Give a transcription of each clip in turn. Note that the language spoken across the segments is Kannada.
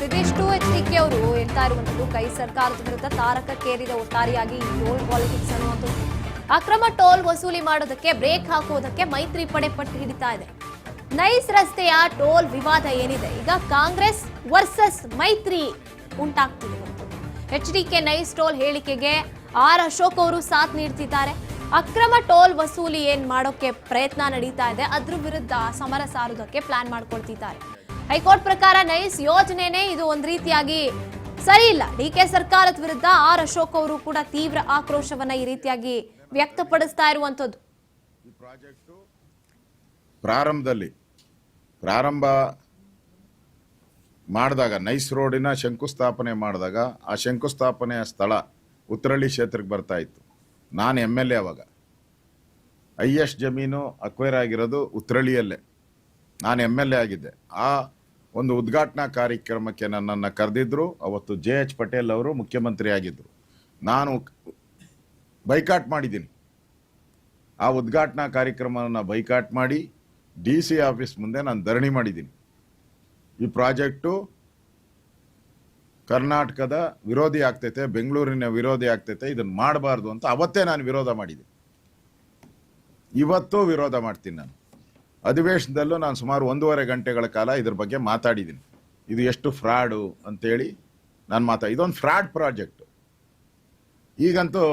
ಇದಿಷ್ಟು ಎಚ್ಡಿಕೆ ಅವರು ಹೇಳ್ತಾ ಇರುವಂತದ್ದು ಕೈ ಸರ್ಕಾರದ ವಿರುದ್ಧ ತಾರಕಕ್ಕೇರಿದ ಒಟ್ಟಾರೆಯಾಗಿ ಈ ಟೋಲ್ ಪಾಲಿಟಿಕ್ಸ್ ಅನ್ನುವಂಥದ್ದು. ಅಕ್ರಮ ಟೋಲ್ ವಸೂಲಿ ಮಾಡೋದಕ್ಕೆ ಬ್ರೇಕ್ ಹಾಕುವುದಕ್ಕೆ ಮೈತ್ರಿ ಪಡೆ ಪಟ್ಟು ಹಿಡಿತಾ ಇದೆ. ನೈಸ್ ರಸ್ತೆಯ ಟೋಲ್ ವಿವಾದ ಏನಿದೆ ಈಗ ಕಾಂಗ್ರೆಸ್ ವರ್ಸಸ್ ಮೈತ್ರಿ ಉಂಟಾಗ್ತಿದೆ. ಎಚ್ಡಿಕೆ ನೈಸ್ ಟೋಲ್ ಹೇಳಿಕೆಗೆ ಆರ್ ಅಶೋಕ್ ಅವರು ಸಾಥ್ ನೀಡ್ತಿದ್ದಾರೆ. ಅಕ್ರಮ ಟೋಲ್ ವಸೂಲಿ ಏನ್ ಮಾಡೋಕೆ ಪ್ರಯತ್ನ ನಡೀತಾ ಇದೆ ಅದ್ರ ವಿರುದ್ಧ ಸಮರ ಸಾರುವುದಕ್ಕೆ ಪ್ಲಾನ್ ಮಾಡ್ಕೊಳ್ತಿದ್ದಾರೆ. ಹೈಕೋರ್ಟ್ ಪ್ರಕಾರ ನೈಸ್ ಯೋಜನೆನೇ ಇದು ಒಂದ್ ರೀತಿಯಾಗಿ ಸರಿ ಇಲ್ಲ. ಡಿಕೆ ಸರ್ಕಾರದ ವಿರುದ್ಧ ಆರ್ ಅಶೋಕ್ ಅವರು ಕೂಡ ತೀವ್ರ ಆಕ್ರೋಶವನ್ನ ಈ ರೀತಿಯಾಗಿ ವ್ಯಕ್ತಪಡಿಸ್ತಾ ಇರುವಂತದ್ದು. ಈ ಪ್ರಾಜೆಕ್ಟ್ ಪ್ರಾರಂಭ ಮಾಡಿದಾಗ ನೈಸ್ ರೋಡಿನ ಶಂಕುಸ್ಥಾಪನೆ ಮಾಡಿದಾಗ ಆ ಶಂಕುಸ್ಥಾಪನೆಯ ಸ್ಥಳ ಉತ್ತರಳ್ಳಿ ಕ್ಷೇತ್ರಕ್ಕೆ ಬರ್ತಾ ಇತ್ತು. ನಾನು MLA ಅವಾಗ. ಹೈಯೆಸ್ಟ್ ಜಮೀನು ಅಕ್ವೈರ್ ಆಗಿರೋದು ಉತ್ತರಳ್ಳಿಯಲ್ಲೇ. ನಾನು MLA ಆಗಿದ್ದೆ. ಆ ಒಂದು ಉದ್ಘಾಟನಾ ಕಾರ್ಯಕ್ರಮಕ್ಕೆ ನನ್ನನ್ನು ಕರೆದಿದ್ರು. ಅವತ್ತು JH ಪಟೇಲ್ ಅವರು ಮುಖ್ಯಮಂತ್ರಿ ಆಗಿದ್ದರು. ನಾನು ಬೈಕಾಟ್ ಮಾಡಿದ್ದೀನಿ. ಆ ಉದ್ಘಾಟನಾ ಕಾರ್ಯಕ್ರಮವನ್ನು ಬೈಕಾಟ್ ಮಾಡಿ DC ಆಫೀಸ್ ಮುಂದೆ ನಾನು ಧರಣಿ ಮಾಡಿದ್ದೀನಿ. ಈ ಪ್ರಾಜೆಕ್ಟು ಕರ್ನಾಟಕದ ವಿರೋಧಿ ಆಗ್ತೈತೆ, ಬೆಂಗಳೂರಿನ ವಿರೋಧಿ ಆಗ್ತೈತೆ, ಇದನ್ನು ಮಾಡಬಾರ್ದು ಅಂತ ಅವತ್ತೇ ನಾನು ವಿರೋಧ ಮಾಡಿದ್ದೀನಿ. ಇವತ್ತು ವಿರೋಧ ಮಾಡ್ತೀನಿ. ನಾನು ಅಧಿವೇಶನದಲ್ಲೂ ನಾನು ಸುಮಾರು 1.5 ಗಂಟೆಗಳ ಕಾಲ ಇದ್ರ ಬಗ್ಗೆ ಮಾತಾಡಿದ್ದೀನಿ. ಇದು ಎಷ್ಟು ಫ್ರಾಡು ಅಂತೇಳಿ ನಾನು ಇದೊಂದು ಫ್ರಾಡ್ ಪ್ರಾಜೆಕ್ಟ್. ಈಗಂತೂ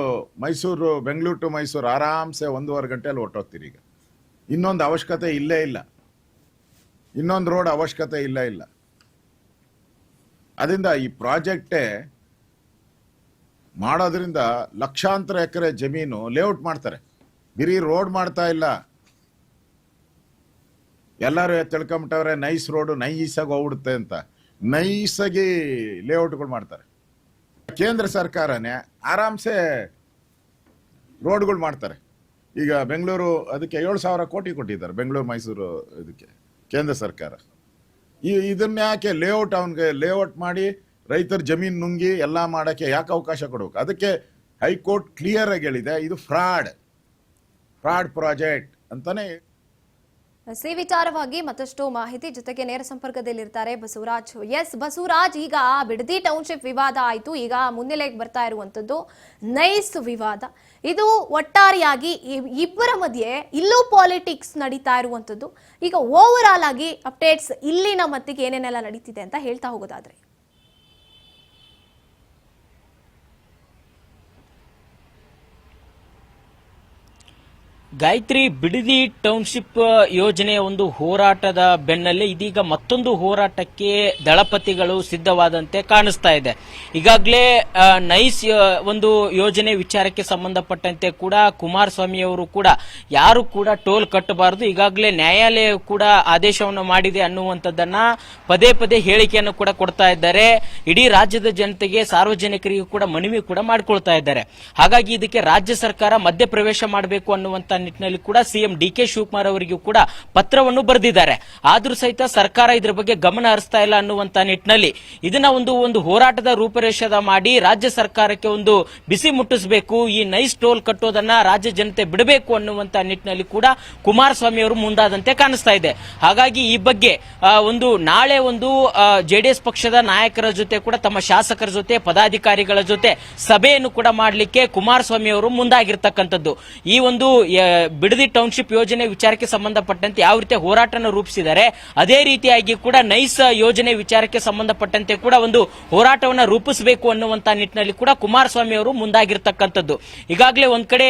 ಬೆಂಗಳೂರು ಟು ಮೈಸೂರು ಆರಾಮ್ಸೆ 1.5 ಗಂಟೆಯಲ್ಲಿ ಹೊರಟೋಗ್ತೀರಿ. ಈಗ ಇನ್ನೊಂದು ಅವಶ್ಯಕತೆ ಇಲ್ಲೇ ಇಲ್ಲ. ಇನ್ನೊಂದು ರೋಡ್ ಅವಶ್ಯಕತೆ ಇಲ್ಲ. ಅದರಿಂದ ಈ ಪ್ರಾಜೆಕ್ಟೇ ಮಾಡೋದ್ರಿಂದ ಲಕ್ಷಾಂತರ ಎಕರೆ ಜಮೀನು ಲೇಔಟ್ ಮಾಡ್ತಾರೆ. ಬಿರಿ ರೋಡ್ ಮಾಡ್ತಾ ಇಲ್ಲ. ಎಲ್ಲರೂ ತಿಳ್ಕೊಂಬಿಟ್ಟವ್ರೆ ನೈಸ್ ರೋಡು ನೈಸಾಗಿ ಹೋಗ್ಬಿಡುತ್ತೆ ಅಂತ. ನೈಸಾಗಿ ಲೇಔಟ್ಗಳು ಮಾಡ್ತಾರೆ. ಕೇಂದ್ರ ಸರ್ಕಾರನೇ ಆರಾಮ್ಸೆ ರೋಡ್ಗಳು ಮಾಡ್ತಾರೆ. ಈಗ ಬೆಂಗಳೂರು ಅದಕ್ಕೆ 7,000 ಕೋಟಿ ಕೊಟ್ಟಿದ್ದಾರೆ. ಬೆಂಗಳೂರು ಮೈಸೂರು ಇದಕ್ಕೆ ಕೇಂದ್ರ ಸರ್ಕಾರ. ಇದನ್ನ ಯಾಕೆ ಅವನಿಗೆ ಲೇಔಟ್ ಮಾಡಿ ರೈತರ ಜಮೀನು ನುಂಗಿ ಎಲ್ಲ ಮಾಡೋಕ್ಕೆ ಯಾಕೆ ಅವಕಾಶ ಕೊಡಬೇಕು? ಅದಕ್ಕೆ ಹೈಕೋರ್ಟ್ ಕ್ಲಿಯರ್ ಆಗಿ ಹೇಳಿದೆ, ಇದು ಫ್ರಾಡ್ ಪ್ರಾಜೆಕ್ಟ್ ಅಂತಾನೆ. ಸಿ ವಿಚಾರವಾಗಿ ಮತ್ತಷ್ಟು ಮಾಹಿತಿ ಜೊತೆಗೆ ನೇರ ಸಂಪರ್ಕದಲ್ಲಿರ್ತಾರೆ ಬಸವರಾಜ್. ಬಸವರಾಜ್, ಈಗ ಬಿಡದಿ ಟೌನ್ಶಿಪ್ ವಿವಾದ ಆಯಿತು, ಈಗ ಮುನ್ನೆಲೆಗೆ ಬರ್ತಾ ಇರುವಂತದ್ದು ನೈಸ್ ವಿವಾದ. ಇದು ಒಟ್ಟಾರೆಯಾಗಿ ಇಬ್ಬರ ಮಧ್ಯೆ ಇಲ್ಲೂ ಪಾಲಿಟಿಕ್ಸ್ ನಡೀತಾ ಇರುವಂತದ್ದು. ಈಗ ಓವರ್ ಆಲ್ ಆಗಿ ಅಪ್ಡೇಟ್ಸ್ ಇಲ್ಲಿನ ಮಟ್ಟಿಗೆ ಏನೇನೆಲ್ಲ ನಡೀತಿದೆ ಅಂತ ಹೇಳ್ತಾ ಹೋಗೋದಾದ್ರೆ. ಗಾಯತ್ರಿ, ಬಿಡದಿ ಟೌನ್ಶಿಪ್ ಯೋಜನೆಯ ಒಂದು ಹೋರಾಟದ ಬೆನ್ನಲ್ಲೇ ಇದೀಗ ಮತ್ತೊಂದು ಹೋರಾಟಕ್ಕೆ ದಳಪತಿಗಳು ಸಿದ್ಧವಾದಂತೆ ಕಾಣಿಸ್ತಾ ಇದೆ. ಈಗಾಗಲೇ ನೈಸ್ ಒಂದು ಯೋಜನೆ ವಿಚಾರಕ್ಕೆ ಸಂಬಂಧಪಟ್ಟಂತೆ ಕೂಡ ಕುಮಾರಸ್ವಾಮಿ ಅವರು ಕೂಡ ಯಾರು ಕೂಡ ಟೋಲ್ ಕಟ್ಟಬಾರದು, ಈಗಾಗಲೇ ನ್ಯಾಯಾಲಯ ಕೂಡ ಆದೇಶವನ್ನು ಮಾಡಿದೆ ಅನ್ನುವಂಥದ್ದನ್ನ ಪದೇ ಪದೇ ಹೇಳಿಕೆಯನ್ನು ಕೂಡ ಕೊಡ್ತಾ ಇದ್ದಾರೆ. ಇಡೀ ರಾಜ್ಯದ ಜನತೆಗೆ, ಸಾರ್ವಜನಿಕರಿಗೂ ಕೂಡ ಮನವಿ ಕೂಡ ಮಾಡಿಕೊಳ್ತಾ ಇದ್ದಾರೆ. ಹಾಗಾಗಿ ಇದಕ್ಕೆ ರಾಜ್ಯ ಸರ್ಕಾರ ಮಧ್ಯಪ್ರವೇಶ ಮಾಡಬೇಕು ಅನ್ನುವಂತ ನಿಟ್ಟಿನಲ್ಲಿ ಕೂಡ ಸಿಎಂ DK ಶಿವಕುಮಾರ್ ಅವರಿಗೂ ಕೂಡ ಪತ್ರವನ್ನು ಬರೆದಿದ್ದಾರೆ. ಆದ್ರೂ ಸಹಿತ ಸರ್ಕಾರ ಇದರ ಬಗ್ಗೆ ಗಮನ ಹರಿಸ್ತಾ ಇಲ್ಲ ಅನ್ನುವಂತ ನಿಟ್ಟಿನಲ್ಲಿ ಇದನ್ನ ಒಂದು ಹೋರಾಟದ ರೂಪರೇಷದ ಮಾಡಿ ರಾಜ್ಯ ಸರ್ಕಾರಕ್ಕೆ ಒಂದು ಬಿಸಿ ಮುಟ್ಟಿಸಬೇಕು, ಈ ನೈಸ್ ಟೋಲ್ ಕಟ್ಟೋದನ್ನ ರಾಜ್ಯ ಜನತೆ ಬಿಡಬೇಕು ಅನ್ನುವಂತ ನಿಟ್ಟಿನಲ್ಲಿ ಕೂಡ ಕುಮಾರಸ್ವಾಮಿ ಅವರು ಮುಂದಾದಂತೆ ಕಾಣಿಸ್ತಾ ಇದೆ. ಹಾಗಾಗಿ ಈ ಬಗ್ಗೆ ನಾಳೆ JDS ಪಕ್ಷದ ನಾಯಕರ ಜೊತೆ ಕೂಡ ತಮ್ಮ ಶಾಸಕರ ಜೊತೆ ಪದಾಧಿಕಾರಿಗಳ ಜೊತೆ ಸಭೆಯನ್ನು ಕೂಡ ಮಾಡಲಿಕ್ಕೆ ಕುಮಾರಸ್ವಾಮಿ ಅವರು ಮುಂದಾಗಿರ್ತಕ್ಕಂಥದ್ದು. ಈ ಬಿಡದಿ ಟೌನ್ಶಿಪ್ ಯೋಜನೆ ವಿಚಾರಕ್ಕೆ ಸಂಬಂಧಪಟ್ಟಂತೆ ಯಾವ ರೀತಿ ಹೋರಾಟನ ರೂಪಿಸಿದ್ದಾರೆ, ಅದೇ ರೀತಿಯಾಗಿ ಕೂಡ ನೈಸ್ ಯೋಜನೆ ವಿಚಾರಕ್ಕೆ ಸಂಬಂಧಪಟ್ಟಂತೆ ಕೂಡ ಒಂದು ಹೋರಾಟವನ್ನ ರೂಪಿಸಬೇಕು ಅನ್ನುವಂತ ನಿಟ್ಟಿನಲ್ಲಿ ಕೂಡ ಕುಮಾರಸ್ವಾಮಿ ಅವರು ಮುಂದಾಗಿರ್ತಕ್ಕಂಥದ್ದು. ಈಗಾಗಲೇ ಒಂದ್ ಕಡೆ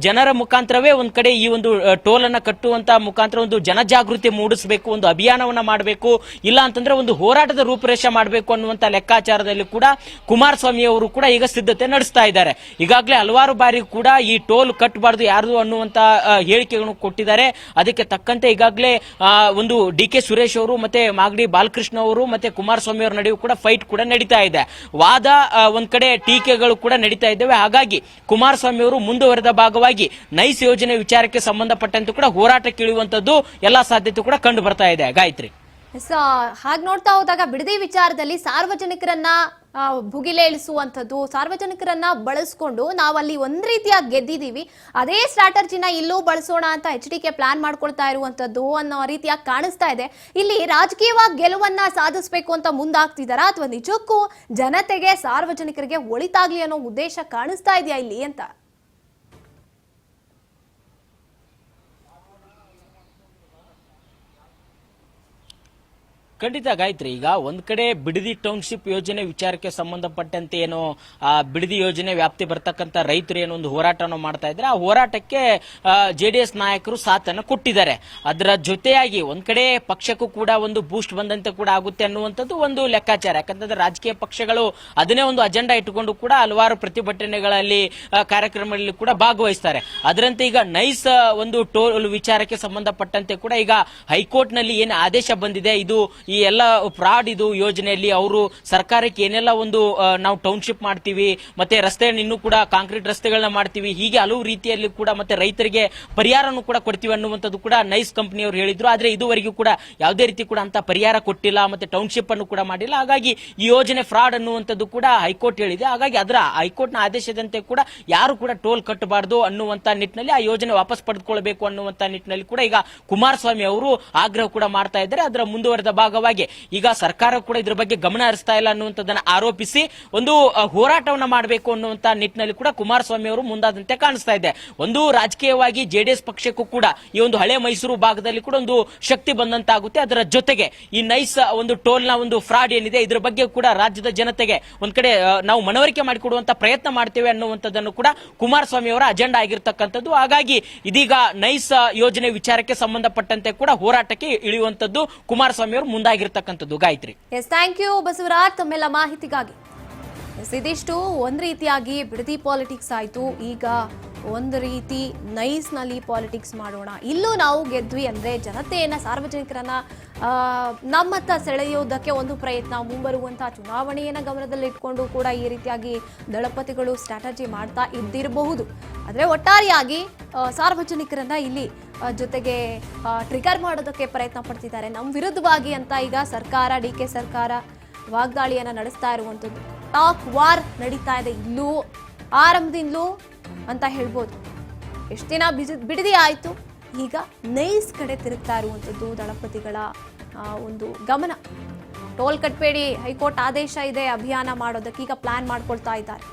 ಜನರ ಮುಖಾಂತರವೇ ಒಂದ್ ಕಡೆ ಈ ಒಂದು ಟೋಲ್ ಅನ್ನ ಕಟ್ಟುವಂತ ಮುಖಾಂತರ ಒಂದು ಜನಜಾಗೃತಿ ಮೂಡಿಸಬೇಕು, ಒಂದು ಅಭಿಯಾನವನ್ನ ಮಾಡಬೇಕು, ಇಲ್ಲ ಅಂತಂದ್ರೆ ಒಂದು ಹೋರಾಟದ ರೂಪರೇಷ ಮಾಡಬೇಕು ಅನ್ನುವಂತ ಲೆಕ್ಕಾಚಾರದಲ್ಲಿ ಕೂಡ ಕುಮಾರಸ್ವಾಮಿ ಅವರು ಕೂಡ ಈಗ ಸಿದ್ಧತೆ ನಡೆಸ್ತಾ ಇದ್ದಾರೆ. ಈಗಾಗಲೇ ಹಲವಾರು ಬಾರಿ ಕೂಡ ಈ ಟೋಲ್ ಕಟ್ಟಬಾರದು ಯಾರು ಅನ್ನುವಂತ ಹೇಳಿಕೆಗಳನ್ನು ಕೊಟ್ಟಿದ್ದಾರೆ. ಅದಕ್ಕೆ ತಕ್ಕಂತೆ ಈಗಾಗಲೇ DK ಸುರೇಶ್ ಅವರು ಮತ್ತೆ ಮಾಗಡಿ ಬಾಲಕೃಷ್ಣ ಅವರು ಮತ್ತೆ ಕುಮಾರಸ್ವಾಮಿ ಅವರ ನಡುವೆ ಕೂಡ ಫೈಟ್ ಕೂಡ ನಡೀತಾ ಇದೆ. ವಾದ ಒಂದ್ ಕಡೆ ಟೀಕೆಗಳು ಕೂಡ ನಡೀತಾ ಇದ್ದಾವೆ. ಹಾಗಾಗಿ ಕುಮಾರಸ್ವಾಮಿ ಅವರು ಮುಂದುವರೆದ ಭಾಗವಾಗಿ ನೈಸ್ ಯೋಜನೆ ವಿಚಾರಕ್ಕೆ ಸಂಬಂಧಪಟ್ಟಂತೆ ಕೂಡ ಹೋರಾಟಕ್ಕೆ ಇಳಿಯುವಂತದ್ದು ಎಲ್ಲಾ ಸಾಧ್ಯತೆ ಕೂಡ ಕಂಡು ಬರ್ತಾ ಇದೆ. ಗಾಯತ್ರಿ. ಹಾಗೆ ನೋಡ್ತಾ ಹೋದಾಗ ಬಿಡದಿ ವಿಚಾರದಲ್ಲಿ ಸಾರ್ವಜನಿಕರನ್ನ ಭುಗಿಲೇಳಿಸುವಂಥದ್ದು, ಸಾರ್ವಜನಿಕರನ್ನ ಬಳಸ್ಕೊಂಡು ನಾವಲ್ಲಿ ಒಂದ್ ರೀತಿಯ ಗೆದ್ದಿದ್ದೀವಿ, ಅದೇ ಸ್ಟ್ರಾಟಜಿನ ಇಲ್ಲೂ ಬಳಸೋಣ ಅಂತ HDK ಪ್ಲಾನ್ ಮಾಡ್ಕೊಳ್ತಾ ಇರುವಂತದ್ದು ಅನ್ನೋ ರೀತಿಯಾಗಿ ಕಾಣಿಸ್ತಾ ಇದೆ. ಇಲ್ಲಿ ರಾಜಕೀಯವಾಗಿ ಗೆಲುವನ್ನ ಸಾಧಿಸಬೇಕು ಅಂತ ಮುಂದಾಗ್ತಿದಾರಾ ಅಥವಾ ನಿಜಕ್ಕೂ ಜನತೆಗೆ ಸಾರ್ವಜನಿಕರಿಗೆ ಒಳಿತಾಗ್ಲಿ ಅನ್ನೋ ಉದ್ದೇಶ ಕಾಣಿಸ್ತಾ ಇದೆಯಾ ಇಲ್ಲಿ ಅಂತ? ಖಂಡಿತ ಗಾಯತ್ರಿ, ಈಗ ಒಂದ್ ಕಡೆ ಬಿಡದಿ ಟೌನ್ಶಿಪ್ ಯೋಜನೆ ವಿಚಾರಕ್ಕೆ ಸಂಬಂಧಪಟ್ಟಂತೆ ಏನು ಬಿಡದಿ ಯೋಜನೆ ವ್ಯಾಪ್ತಿ ಬರ್ತಕ್ಕಂಥ ರೈತರು ಏನೋ ಒಂದು ಹೋರಾಟವನ್ನು ಮಾಡ್ತಾ ಇದ್ರೆ, ಆ ಹೋರಾಟಕ್ಕೆ JDS ನಾಯಕರು ಸಾಥನ್ನು ಕೊಟ್ಟಿದ್ದಾರೆ. ಅದರ ಜೊತೆಯಾಗಿ ಒಂದ್ ಕಡೆ ಪಕ್ಷಕ್ಕೂ ಕೂಡ ಒಂದು ಬೂಸ್ಟ್ ಬಂದಂತೆ ಕೂಡ ಆಗುತ್ತೆ ಅನ್ನುವಂಥದ್ದು ಒಂದು ಲೆಕ್ಕಾಚಾರ. ಯಾಕಂತಂದ್ರೆ ರಾಜಕೀಯ ಪಕ್ಷಗಳು ಅದನ್ನೇ ಒಂದು ಅಜೆಂಡಾ ಇಟ್ಟುಕೊಂಡು ಕೂಡ ಹಲವಾರು ಪ್ರತಿಭಟನೆಗಳಲ್ಲಿ ಕಾರ್ಯಕ್ರಮಗಳಲ್ಲಿ ಕೂಡ ಭಾಗವಹಿಸ್ತಾರೆ. ಅದರಂತೆ ಈಗ ನೈಸ್ ಒಂದು ಟೋಲ್ ವಿಚಾರಕ್ಕೆ ಸಂಬಂಧಪಟ್ಟಂತೆ ಕೂಡ ಈಗ ಹೈಕೋರ್ಟ್ ನಲ್ಲಿ ಏನು ಆದೇಶ ಬಂದಿದೆ, ಇದು ಈ ಎಲ್ಲ ಫ್ರಾಡ್ ಇದು ಯೋಜನೆಯಲ್ಲಿ ಅವರು ಸರ್ಕಾರಕ್ಕೆ ಏನೆಲ್ಲ ಒಂದು ನಾವು ಟೌನ್ಶಿಪ್ ಮಾಡ್ತೀವಿ, ಮತ್ತೆ ರಸ್ತೆ ಇನ್ನೂ ಕೂಡ ಕಾಂಕ್ರೀಟ್ ರಸ್ತೆಗಳನ್ನ ಮಾಡ್ತೀವಿ, ಹೀಗೆ ಹಲವು ರೀತಿಯಲ್ಲಿ ಕೂಡ ಮತ್ತೆ ರೈತರಿಗೆ ಪರಿಹಾರನೂ ಕೂಡ ಕೊಡ್ತೀವಿ ಅನ್ನುವಂಥದ್ದು ಕೂಡ ನೈಸ್ ಕಂಪನಿಯವರು ಹೇಳಿದ್ರು. ಆದ್ರೆ ಇದುವರೆಗೂ ಕೂಡ ಯಾವುದೇ ರೀತಿ ಕೂಡ ಅಂತ ಪರಿಹಾರ ಕೊಟ್ಟಿಲ್ಲ, ಮತ್ತೆ ಟೌನ್ಶಿಪ್ ಅನ್ನು ಕೂಡ ಮಾಡಿಲ್ಲ. ಹಾಗಾಗಿ ಈ ಯೋಜನೆ ಫ್ರಾಡ್ ಅನ್ನುವಂಥದ್ದು ಕೂಡ ಹೈಕೋರ್ಟ್ ಹೇಳಿದೆ. ಹಾಗಾಗಿ ಅದರ ಹೈಕೋರ್ಟ್ನ ಆದೇಶದಂತೆ ಕೂಡ ಯಾರು ಕೂಡ ಟೋಲ್ ಕಟ್ಟಬಾರದು ಅನ್ನುವಂತ ನಿಟ್ಟಿನಲ್ಲಿ ಆ ಯೋಜನೆ ವಾಪಸ್ ಪಡೆದುಕೊಳ್ಳಬೇಕು ಅನ್ನುವಂತ ನಿಟ್ಟಿನಲ್ಲಿ ಕೂಡ ಈಗ ಕುಮಾರಸ್ವಾಮಿ ಅವರು ಆಗ್ರಹ ಕೂಡ ಮಾಡ್ತಾ ಇದ್ದಾರೆ. ಅದರ ಮುಂದುವರೆದ ಭಾಗವಾಗಿ ಈಗ ಸರ್ಕಾರ ಕೂಡ ಇದ್ರ ಬಗ್ಗೆ ಗಮನ ಹರಿಸ್ತಾ ಇಲ್ಲ ಅನ್ನುವಂಥದ್ದನ್ನ ಆರೋಪಿಸಿ ಒಂದು ಹೋರಾಟವನ್ನ ಮಾಡಬೇಕು ಅನ್ನುವಂತ ನಿಟ್ಟಿನಲ್ಲಿ ಕೂಡ ಕುಮಾರಸ್ವಾಮಿ ಅವರು ಮುಂದಾದಂತೆ ಕಾಣಿಸ್ತಾ ಇದೆ. ಒಂದು ರಾಜಕೀಯವಾಗಿ JDS ಪಕ್ಷಕ್ಕೂ ಕೂಡ ಈ ಒಂದು ಹಳೆ ಮೈಸೂರು ಭಾಗದಲ್ಲಿ ಕೂಡ ಒಂದು ಶಕ್ತಿ ಬಂದಂತಾಗುತ್ತೆ. ಅದರ ಜೊತೆಗೆ ಈ ನೈಸ್ ಒಂದು ಟೋಲ್ ನ ಒಂದು ಫ್ರಾಡ್ ಏನಿದೆ ಇದ್ರ ಬಗ್ಗೆ ಕೂಡ ರಾಜ್ಯದ ಜನತೆಗೆ ಒಂದ್ ಕಡೆ ನಾವು ಮನವರಿಕೆ ಮಾಡಿಕೊಡುವಂತ ಪ್ರಯತ್ನ ಮಾಡ್ತೇವೆ ಅನ್ನುವಂಥದ್ದನ್ನು ಕೂಡ ಕುಮಾರಸ್ವಾಮಿ ಅವರ ಅಜೆಂಡಾ ಆಗಿರ್ತಕ್ಕಂಥದ್ದು. ಹಾಗಾಗಿ ಇದೀಗ ನೈಸ್ ಯೋಜನೆ ವಿಚಾರಕ್ಕೆ ಸಂಬಂಧಪಟ್ಟಂತೆ ಕೂಡ ಹೋರಾಟಕ್ಕೆ ಇಳಿಯುವಂತದ್ದು ಕುಮಾರಸ್ವಾಮಿ ಅವರು ಮುಂದಾಗಿರ್ತಕ್ಕಂಥದ್ದು. Gayatri, yes, thank you Basavaraj ತಮ್ಮೆಲ್ಲ ಮಾಹಿತಿಗಾಗಿ. ಇದಿಷ್ಟು ಒಂದ್ ರೀತಿಯಾಗಿ ಬಿಡದಿ ಪಾಲಿಟಿಕ್ಸ್ ಆಯ್ತು. ಈಗ ಒಂದು ರೀತಿ ನೈಸ್ ನಲ್ಲಿ ಪಾಲಿಟಿಕ್ಸ್ ಮಾಡೋಣ, ಇಲ್ಲೂ ನಾವು ಗೆದ್ವಿ ಅಂದ್ರೆ ಜನತೆಯನ್ನ ಸಾರ್ವಜನಿಕರನ್ನ ನಮ್ಮತ್ತ ಸೆಳೆಯೋದಕ್ಕೆ ಒಂದು ಪ್ರಯತ್ನ. ಮುಂಬರುವಂತಹ ಚುನಾವಣೆಯನ್ನ ಗಮನದಲ್ಲಿಟ್ಕೊಂಡು ಕೂಡ ಈ ರೀತಿಯಾಗಿ ದಳಪತಿಗಳು ಸ್ಟ್ರಾಟಜಿ ಮಾಡ್ತಾ ಇದ್ದಿರಬಹುದು. ಆದ್ರೆ ಒಟ್ಟಾರೆಯಾಗಿ ಸಾರ್ವಜನಿಕರನ್ನ ಇಲ್ಲಿ ಜೊತೆಗೆ ಟ್ರಿಗರ್ ಮಾಡೋದಕ್ಕೆ ಪ್ರಯತ್ನ ಪಡ್ತಿದ್ದಾರೆ ನಮ್ಮ ವಿರುದ್ಧವಾಗಿ ಅಂತ ಈಗ ಸರ್ಕಾರ, DK ಸರ್ಕಾರ ವಾಗ್ದಾಳಿಯನ್ನ ನಡೆಸ್ತಾ ಇರುವಂಥದ್ದು. ಟಾಕ್ ವಾರ್ ನಡೀತಾ ಇದೆ ಇಲ್ಲೂ ಆರಂಭದಿಂದಲೂ ಅಂತ ಹೇಳ್ಬೋದು. ಎಷ್ಟು ದಿನ ಬಿಡದಿ ಆಯ್ತು, ಈಗ ನೈಸ್ ಕಡೆ ತಿರುಗ್ತಾ ಇರುವಂಥದ್ದು ದಳಪತಿಗಳ ಒಂದು ಗಮನ. ಟೋಲ್ ಕಟ್ಬೇಡಿ, ಹೈಕೋರ್ಟ್ ಆದೇಶ ಇದೆ, ಅಭಿಯಾನ ಮಾಡೋದಕ್ಕೆ ಈಗ ಪ್ಲಾನ್ ಮಾಡ್ಕೊಳ್ತಾ ಇದ್ದಾರೆ.